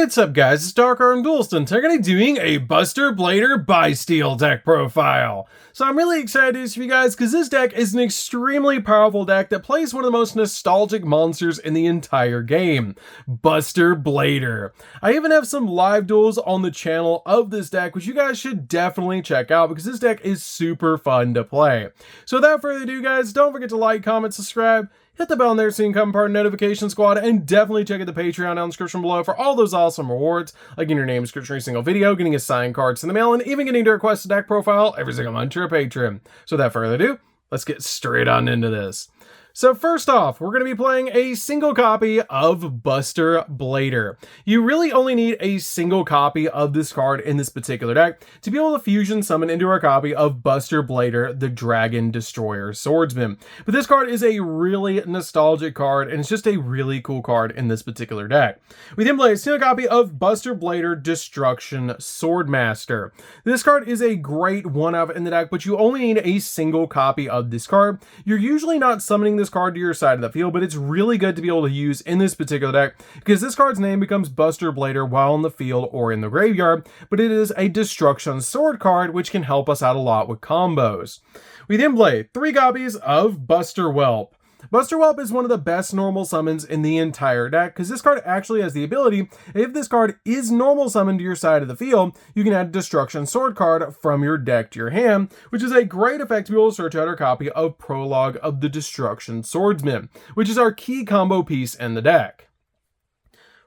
What's up guys, it's DarkArmedDuelist and today I'm going to be doing a Buster Blader Bystial deck profile. So I'm really excited to do this for you guys because this deck is an extremely powerful deck that plays one of the most nostalgic monsters in the entire game, Buster Blader. I even have some live duels on the channel of this deck which you guys should definitely check out because this deck is super fun to play. So without further ado guys, don't forget to like, comment, subscribe, hit the bell in there so you can become part of the notification squad, and definitely check out the Patreon down in the description below for all those awesome rewards, like getting your name description every single video, getting assigned cards in the mail, and even getting to request a deck profile every single month to your Patreon. So without further ado, let's get straight on into this. So first off, we're going to be playing a single copy of Buster Blader. You really only need a single copy of this card in this particular deck to be able to fusion summon into our copy of Buster Blader, the Dragon Destroyer Swordsman. But this card is a really nostalgic card and it's just a really cool card in this particular deck. We then play a single copy of Buster Blader, Destruction Swordmaster. This card is a great one-of in the deck, but you only need a single copy of this card. You're usually not summoning this card to your side of the field, but it's really good to be able to use in this particular deck because this card's name becomes Buster Blader while in the field or in the graveyard, but it is a destruction sword card which can help us out a lot with combos. We then play 3 copies of Buster Whelp. Buster Whelp is one of the best normal summons in the entire deck because this card actually has the ability, if this card is normal summoned to your side of the field, you can add a Destruction Sword card from your deck to your hand, which is a great effect to be able to search out our copy of Prologue of the Destruction Swordsman, which is our key combo piece in the deck.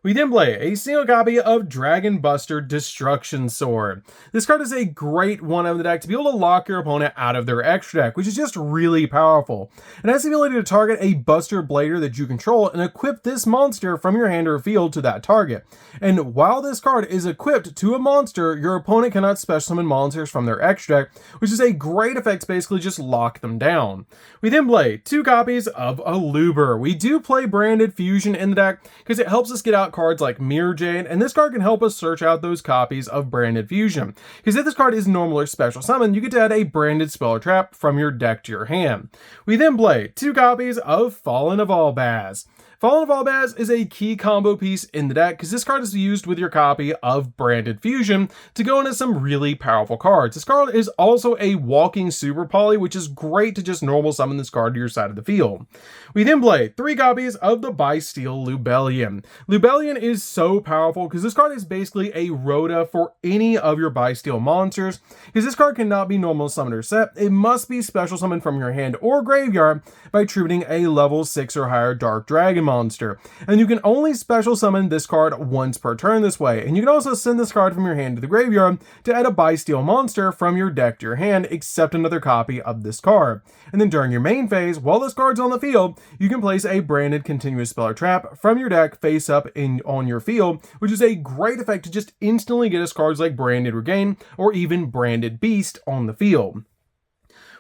We then play a single copy of Dragon Buster Destruction Sword. This card is a great one of the deck to be able to lock your opponent out of their extra deck, which is just really powerful. It has the ability to target a Buster Blader that you control and equip this monster from your hand or field to that target. And while this card is equipped to a monster, your opponent cannot special summon monsters from their extra deck, which is a great effect to basically just lock them down. We then play 2 copies of Aluber. We do play Branded Fusion in the deck because it helps us get out cards like Mirror Jade, and this card can help us search out those copies of Branded Fusion. Because if this card is normal or special summon, you get to add a branded spell or trap from your deck to your hand. We then play 2 copies of Fallen of Albaz. Fallen of Albaz is a key combo piece in the deck because this card is used with your copy of Branded Fusion to go into some really powerful cards. This card is also a walking super poly, which is great to just normal summon this card to your side of the field. We then play 3 copies of the Bystial Lubellion. Lubellion is so powerful because this card is basically a Rhoda for any of your Bystial monsters. Because this card cannot be normal summoned or set, it must be special summoned from your hand or graveyard by attributing a level 6 or higher Dark Dragon monster. And you can only special summon this card once per turn this way. And you can also send this card from your hand to the graveyard to add a Bystial monster from your deck to your hand, except another copy of this card. And then during your main phase, while this card's on the field, you can place a branded continuous spell or trap from your deck face up on your field, which is a great effect to just instantly get us cards like Branded Regain or even Branded Beast on the field.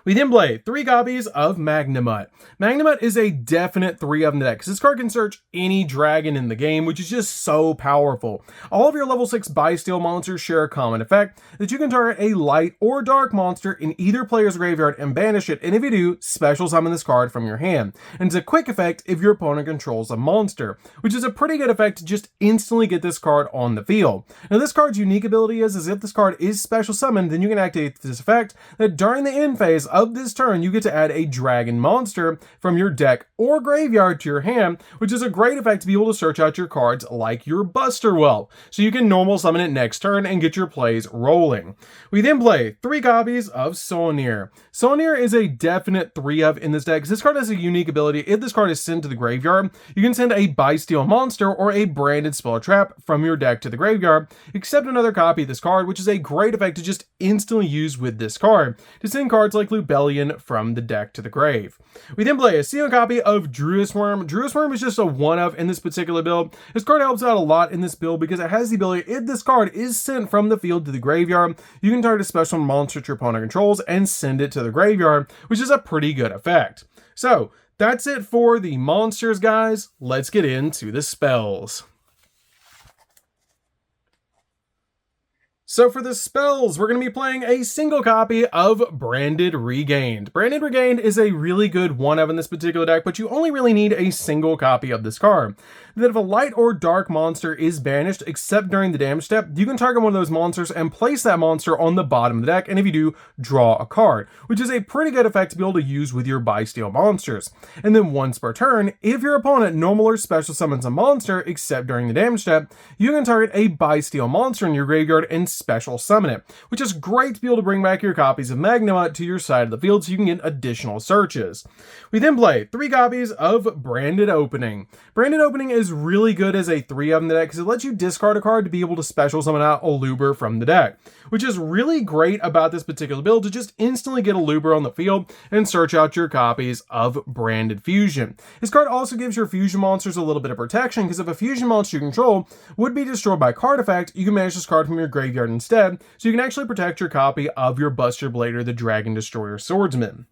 We then play 3 copies of Magnamut. Magnamut is a definite 3 of in the deck because this card can search any dragon in the game, which is just so powerful. All of your level 6 Bystial monsters share a common effect that you can target a light or dark monster in either player's graveyard and banish it, and if you do, special summon this card from your hand. And it's a quick effect if your opponent controls a monster, which is a pretty good effect to just instantly get this card on the field. Now this card's unique ability is if this card is special summoned, then you can activate this effect that during the end phase of this turn, you get to add a dragon monster from your deck or graveyard to your hand, which is a great effect to be able to search out your cards like your Buster Whelp, so you can normal summon it next turn and get your plays rolling. We then play 3 copies of Solnir. Solnir is a definite 3 of in this deck because this card has a unique ability. If this card is sent to the graveyard, you can send a Bystial monster or a branded spell trap from your deck to the graveyard, except another copy of this card, which is a great effect to just instantly use with this card to send cards like Lubellion from the deck to the grave. We then play a single copy of Druid's Worm. Druid's Worm is just a 1-of in this particular build. This card helps out a lot in this build because it has the ability, if this card is sent from the field to the graveyard, you can target a special monster your opponent controls and send it to the graveyard, which is a pretty good effect. So that's it for the monsters, guys. Let's get into the spells. So for the spells, we're going to be playing a single copy of Branded Regained. Branded Regained is a really good one-of in this particular deck, but you only really need a single copy of this card. That if a light or dark monster is banished, except during the damage step, you can target one of those monsters and place that monster on the bottom of the deck, and if you do, draw a card, which is a pretty good effect to be able to use with your Bystial monsters. And then once per turn, if your opponent normal or special summons a monster, except during the damage step, you can target a Bystial monster in your graveyard and special summon it, which is great to be able to bring back your copies of Magnemite to your side of the field so you can get additional searches. We then play 3 copies of Branded Opening. Branded Opening is really good as a 3-of in the deck because it lets you discard a card to be able to special summon out a Luber from the deck, which is really great about this particular build, to just instantly get a Luber on the field and search out your copies of Branded Fusion. This card also gives your fusion monsters a little bit of protection, because if a fusion monster you control would be destroyed by card effect, you can banish this card from your graveyard instead, so you can actually protect your copy of your Buster Blader, the Dragon Destroyer Swordsman.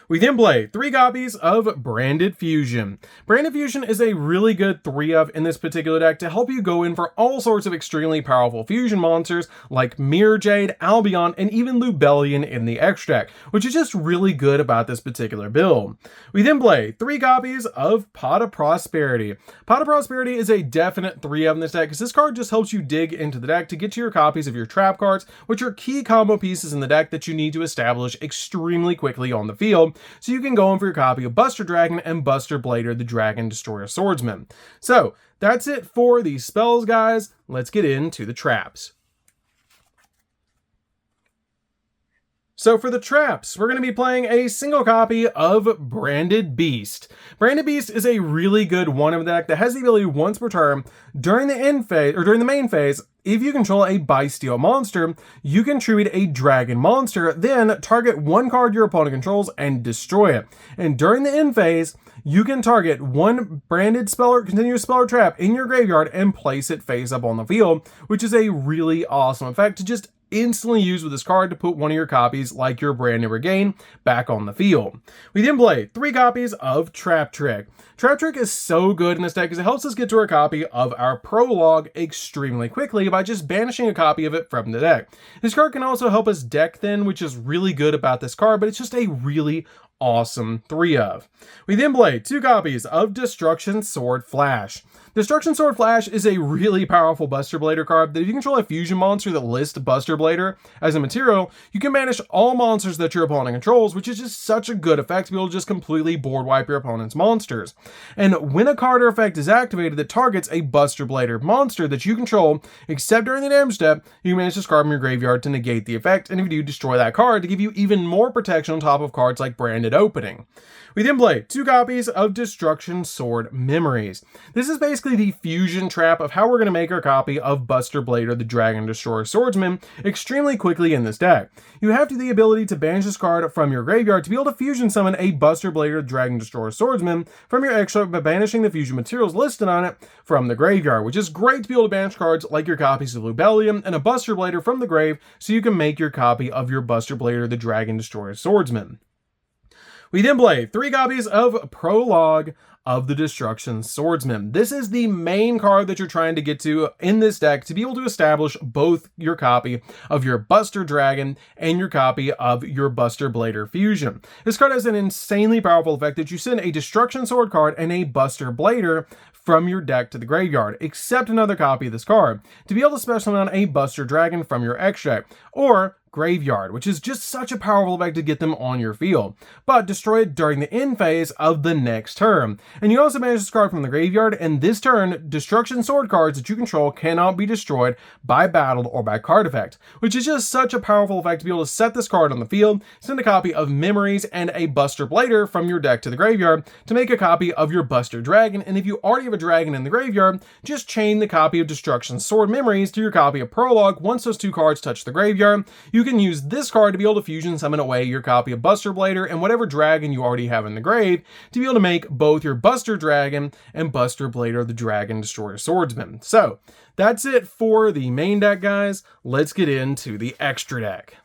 We then play 3 copies of Branded Fusion. Branded Fusion is a really good 3-of in this particular deck to help you go in for all sorts of extremely powerful fusion monsters like Mirror Jade, Albion, and even Lubellion in the extra deck, which is just really good about this particular build. We then play 3 copies of Pot of Prosperity. Pot of Prosperity is a definite 3-of in this deck because this card just helps you dig into the deck to get to your copies of your trap cards, which are key combo pieces in the deck that you need to establish extremely quickly on the field, so you can go in for your copy of Buster Dragon and Buster Blader, the Dragon Destroyer Swordsman. So that's it for the spells, guys. Let's get into the traps. So for the traps, we're going to be playing a single copy of Branded Beast. Branded Beast is a really good one-of the deck that has the ability once per turn during the end phase, or during the main phase, if you control a Bystial monster, you can treat a dragon monster, then target one card your opponent controls and destroy it. And during the end phase, you can target one branded spell or continuous spell or trap in your graveyard and place it face up on the field, which is a really awesome effect to just instantly use with this card to put one of your copies, like your Branded Regain, back on the field. We then play 3 copies of Trap Trick. Trap Trick is so good in this deck because it helps us get to our copy of our Prologue extremely quickly by just banishing a copy of it from the deck. This card can also help us deck thin, which is really good about this card, but it's just a really awesome 3-of. We then play 2 copies of Destruction Sword Flash. Destruction Sword Flash is a really powerful Buster Blader card that if you control a fusion monster that lists Buster Blader as a material, you can banish all monsters that your opponent controls, which is just such a good effect to be able to just completely board wipe your opponent's monsters. And when a card or effect is activated that targets a Buster Blader monster that you control, except during the damage step, you can banish this card from your graveyard to negate the effect, and if you do, destroy that card to give you even more protection on top of cards like Branded Opening. We then play 2 copies of Destruction Sword Memories. This is basically the fusion trap of how we're going to make our copy of Buster Blader, the Dragon Destroyer Swordsman, extremely quickly in this deck. You have the ability to banish this card from your graveyard to be able to fusion summon a Buster Blader, Dragon Destroyer Swordsman from your extra by banishing the fusion materials listed on it from the graveyard, which is great to be able to banish cards like your copies of Lubellion and a Buster Blader from the grave so you can make your copy of your Buster Blader, the Dragon Destroyer Swordsman. We then play 3 copies of Prologue of the Destruction Swordsman. This is the main card that you're trying to get to in this deck to be able to establish both your copy of your Buster Dragon and your copy of your Buster Blader Fusion. This card has an insanely powerful effect that you send a Destruction Sword card and a Buster Blader from your deck to the graveyard, except another copy of this card, to be able to special summon a Buster Dragon from your extract, or graveyard, which is just such a powerful effect to get them on your field, but destroy it during the end phase of the next turn. And you also banish this card from the graveyard, and this turn, Destruction Sword cards that you control cannot be destroyed by battle or by card effect, which is just such a powerful effect to be able to set this card on the field, send a copy of Memories and a Buster Blader from your deck to the graveyard to make a copy of your Buster Dragon, and if you already have a dragon in the graveyard, just chain the copy of Destruction Sword Memories to your copy of Prologue. Once those 2 cards touch the graveyard, you can use this card to be able to fusion summon away your copy of Buster Blader and whatever dragon you already have in the grave to be able to make both your Buster Dragon and Buster Blader, the Dragon Destroyer Swordsman. So that's it for the main deck, guys. Let's get into the extra deck.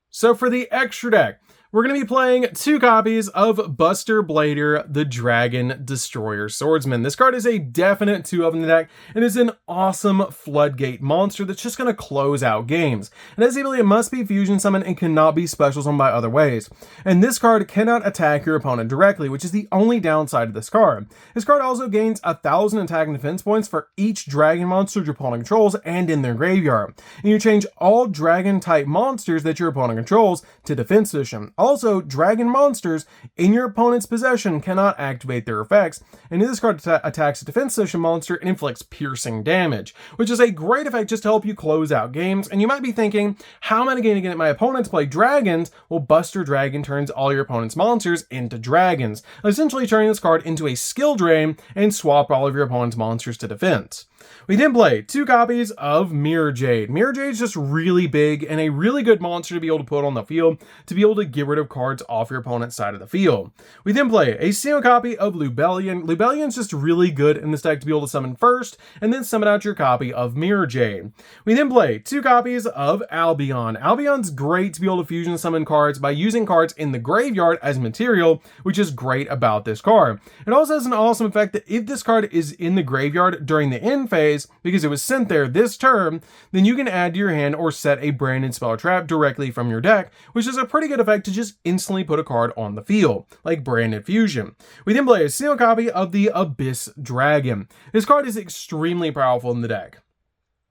So for the extra deck, we're going to be playing 2 copies of Buster Blader, the Dragon Destroyer Swordsman. This card is a definite 2 of in the deck, and is an awesome floodgate monster that's just going to close out games. It has the ability, it must be fusion summoned and cannot be special summoned by other ways. And this card cannot attack your opponent directly, which is the only downside of this card. This card also gains 1,000 attack and defense points for each dragon monster your opponent controls and in their graveyard. And you change all dragon type monsters that your opponent controls to defense position. Also, dragon monsters in your opponent's possession cannot activate their effects, and this card attacks a defense position monster and inflicts piercing damage, which is a great effect just to help you close out games. And you might be thinking, how am I going to get my opponents play dragons? Well, Buster Dragon turns all your opponent's monsters into dragons, essentially turning this card into a skill drain and swap all of your opponent's monsters to defense. We then play 2 copies of Mirror Jade. Mirror Jade is just really big and a really good monster to be able to put on the field to be able to get rid of cards off your opponent's side of the field. We then play a single copy of Lubellion. Lubellion's just really good in this deck to be able to summon first and then summon out your copy of Mirror Jade. We then play 2 copies of Albion. Albion's great to be able to fusion summon cards by using cards in the graveyard as material, which is great about this card. It also has an awesome effect that if this card is in the graveyard during the end phase, because it was sent there this turn, then you can add to your hand or set a branded spell or trap directly from your deck, which is a pretty good effect to just instantly put a card on the field, like branded fusion. We then play a single copy of the Abyss Dragon. This card is extremely powerful in the deck,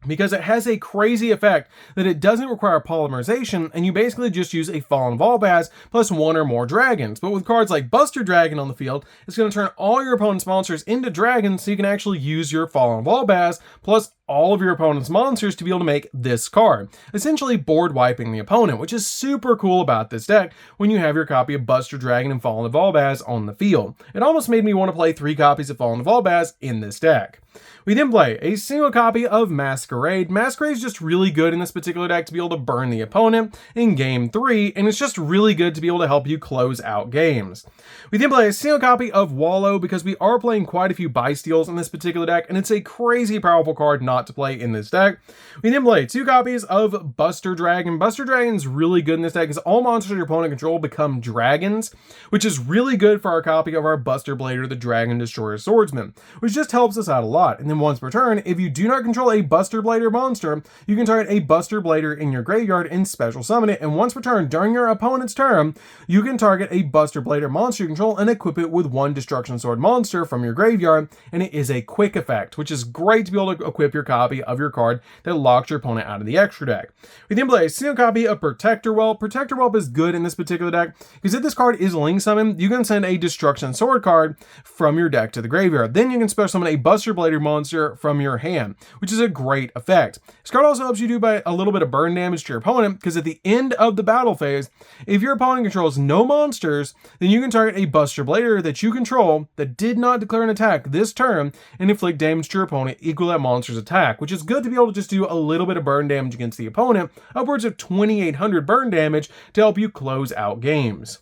because it has a crazy effect that it doesn't require polymerization, and you basically just use a Fallen Volbaz plus 1 or more dragons. But with cards like Buster Dragon on the field, it's going to turn all your opponent's monsters into dragons, so you can actually use your Fallen Volbaz plus all of your opponent's monsters to be able to make this card, essentially board wiping the opponent, which is super cool about this deck when you have your copy of Buster Dragon and Fallen Volbaz on the field. It almost made me want to play 3 copies of Fallen Volbaz in this deck. We then play a single copy of Masquerade. Masquerade is just really good in this particular deck to be able to burn the opponent in game 3, and it's just really good to be able to help you close out games. We then play a single copy of Wallow because we are playing quite a few Bystials in this particular deck, and it's a crazy powerful card not to play in this deck. We then play 2 copies of Buster Dragon. Buster Dragon's really good in this deck because all monsters your opponent control become dragons, which is really good for our copy of our Buster Blader, the Dragon Destroyer Swordsman, which just helps us out a lot. And then once per turn, if you do not control a Buster Blader monster, you can target a Buster Blader in your graveyard and special summon it. And once per turn, during your opponent's turn, you can target a Buster Blader monster you control and equip it with 1 Destruction Sword monster from your graveyard. And it is a quick effect, which is great to be able to equip your copy of your card that locks your opponent out of the extra deck. We then play a single copy of Protector Whelp. Protector Whelp is good in this particular deck because if this card is link summoned, you can send a Destruction Sword card from your deck to the graveyard. Then you can special summon a Buster Blader monster from your hand, which is a great effect. This card also helps you do by a little bit of burn damage to your opponent because at the end of the battle phase, if your opponent controls no monsters, then you can target a Buster Blader that you control that did not declare an attack this turn and inflict damage to your opponent equal that monster's attack, which is good to be able to just do a little bit of burn damage against the opponent, upwards of 2,800 burn damage to help you close out games.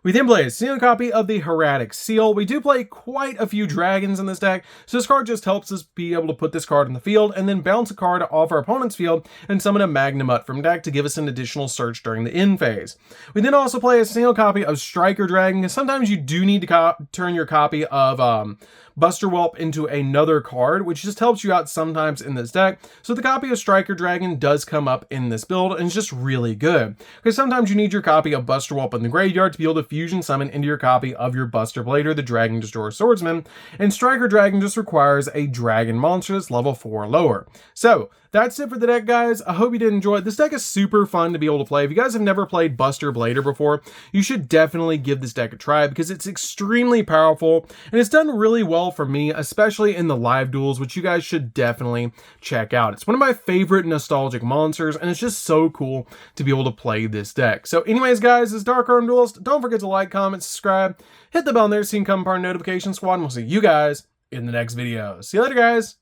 We then play a single copy of the Hieratic Seal. We do play quite a few dragons in this deck, so this card just helps us be able to put this card in the field and then bounce a card off our opponent's field and summon a Magnamut from deck to give us an additional search during the end phase. We then also play a single copy of Striker Dragon, because sometimes you do need to turn your copy of Buster Whelp into another card, which just helps you out sometimes in this deck. So the copy of Striker Dragon does come up in this build, and it's just really good, because sometimes you need your copy of Buster Whelp in the graveyard to be able to fusion summon into your copy of your Buster Blader, the Dragon Destroyer Swordsman, and Striker Dragon just requires a dragon monster that's level 4 or lower. So that's it for the deck, guys. I hope you did enjoy it. This deck is super fun to be able to play. If you guys have never played Buster Blader before, you should definitely give this deck a try because it's extremely powerful and it's done really well for me, especially in the live duels, which you guys should definitely check out. It's one of my favorite nostalgic monsters, and it's just so cool to be able to play this deck. So anyways, guys, this is DarkArmedDuelist. Don't forget to like, comment, subscribe, hit the bell there so you can come part of notification squad, and we'll see you guys in the next video. See you later, guys.